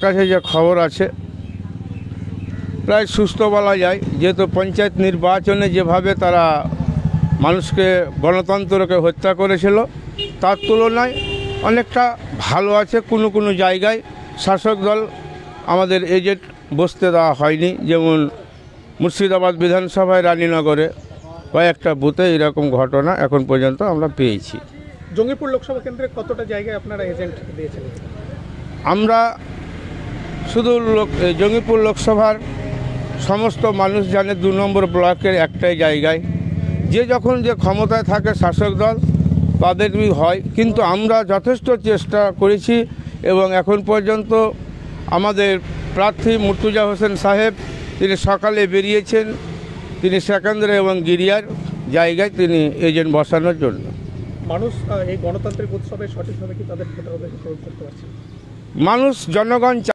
কাছে যে খবর আছে প্রায় সুস্থ বলা যায়, যেহেতু পঞ্চায়েত নির্বাচনে যেভাবে তারা মানুষকে গণতন্ত্রকে হত্যা করেছিল তার তুলনায় অনেকটা ভালো আছে। কোনো কোনো জায়গায় শাসক দল আমাদের এজেন্ট বসতে দেওয়া হয়নি, যেমন মুর্শিদাবাদ বিধানসভায় রানীনগরে কয়েকটা বুথে এরকম ঘটনা এখন পর্যন্ত আমরা পেয়েছি। জঙ্গিপুর লোকসভা কেন্দ্রে কতটা জায়গায় আপনারা এজেন্ট দিয়েছেন? আমরা শুধু জঙ্গিপুর লোকসভার সমস্ত মানুষ জানে 2 নম্বর ব্লকের একটাই জায়গায় যে যখন যে ক্ষমতায় থাকে শাসক দল তাদেরই হয়, কিন্তু আমরা যথেষ্ট চেষ্টা করেছি এবং এখন পর্যন্ত আমাদের প্রার্থী মুর্তুজা হোসেন সাহেব তিনি সকালে বেরিয়েছেন, তিনি সেকেন্দ্রে এবং গিরিয়ার জায়গায় তিনি এজেন্ট বসানোর জন্য। মানুষ এই গণতান্ত্রিক উৎসবে সঠিকভাবে কি তাদের ভোটাধিকার প্রয়োগ করতে পারছে? মানুষ জনগণ